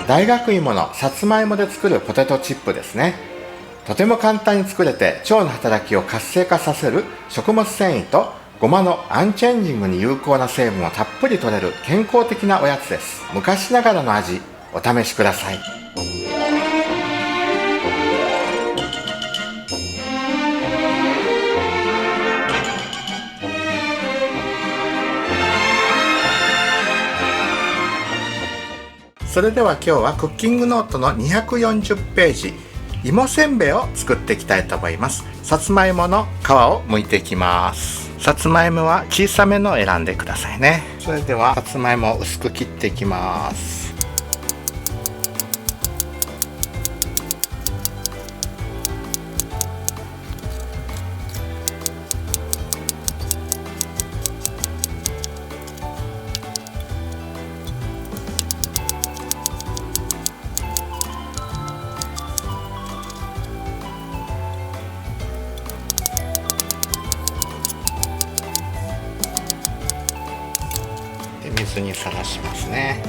大学芋のさつまいもで作るポテトチップですね。とても簡単に作れて腸の働きを活性化させる食物繊維とごまのアンチエンジングに有効な成分をたっぷり摂れる健康的なおやつです。昔ながらの味、お試しください。それでは今日はクッキングノートの240ページ、芋せんべいを作っていきたいと思います。さつまいもの皮を剥いていきます。さつまいもは小さめのを選んでくださいね。それではさつまいもを薄く切っていきます。水にさらしますね。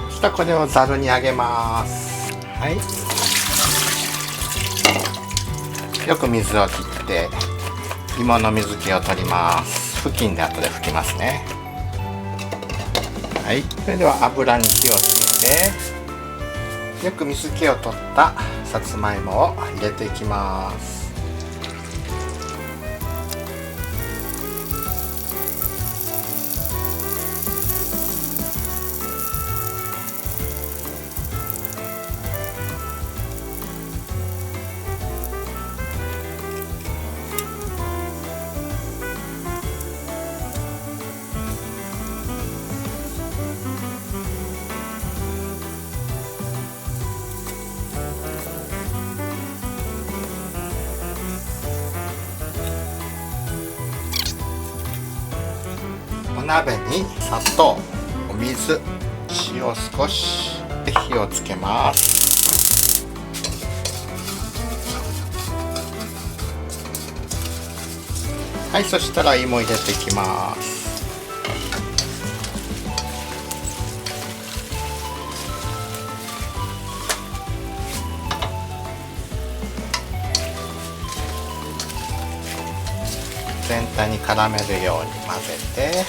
そしたらこれをざるにあげます。はい、よく水を切って芋の水気を取ります。布巾で後で拭きますね。はい、それでは油に火をつけてよく水気を取ったさつまいもを入れていきます。お鍋に砂糖、お水、塩少しで火をつけます。はい、そしたら芋入れていきます。全体に絡めるように混ぜて、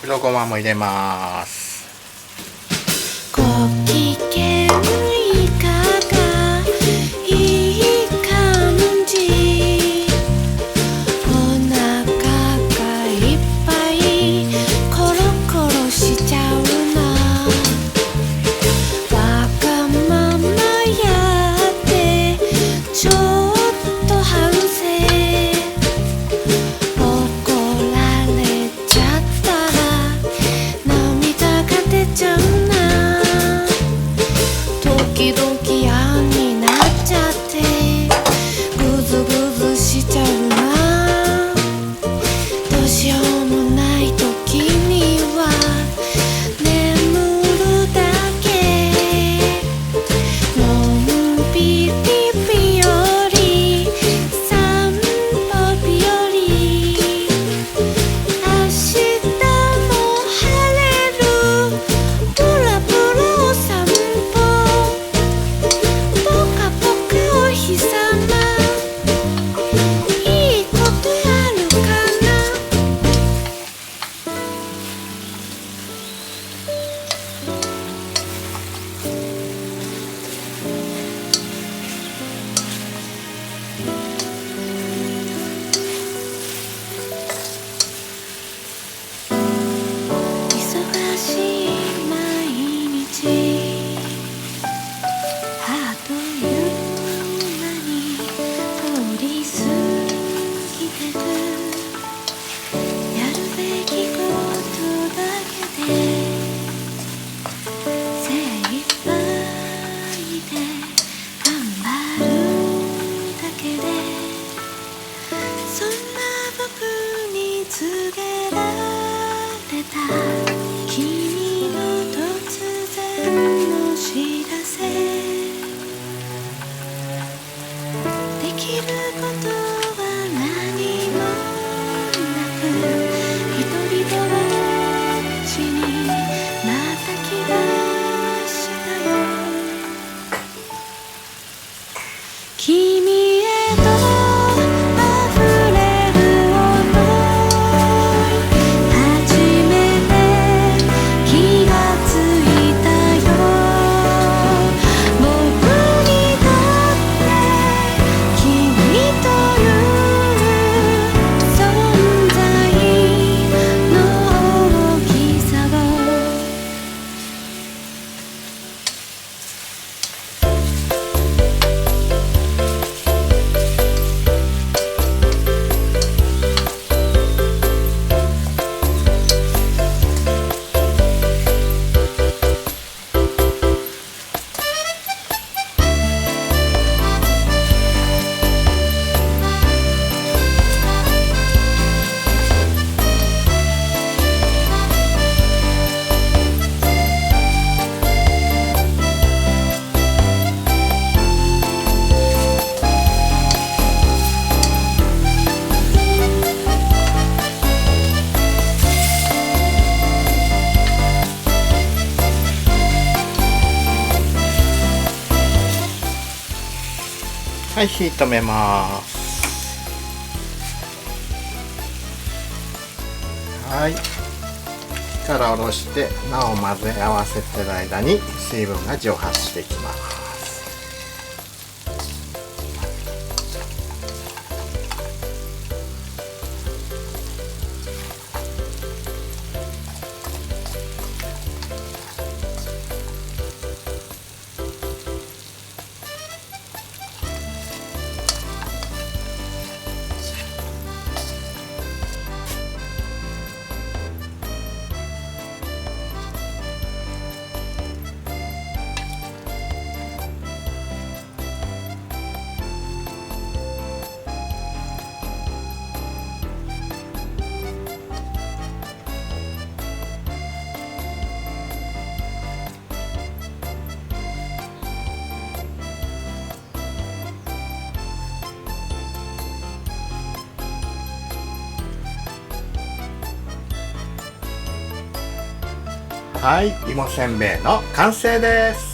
黒ごまも入れます。ご機嫌いかがいい感じ、お腹がいっぱいコロコロしちゃうな、わがままやってちょっと反省、怒られちゃったら涙が出ちゃうな、時々嫌になっちゃってグズグズしちゃうな、どうしようもない時には眠るだけ、のんびり日和、散歩日和、明日も晴れる、ブラブラお散歩、僕君へと溢れる想い初めて気がついたよ僕にとって君という存在の大きさをはい、火止めます。はい、火から下ろしてなお混ぜ合わせてる間に水分が蒸発していきます。はい、芋せんべいの完成です。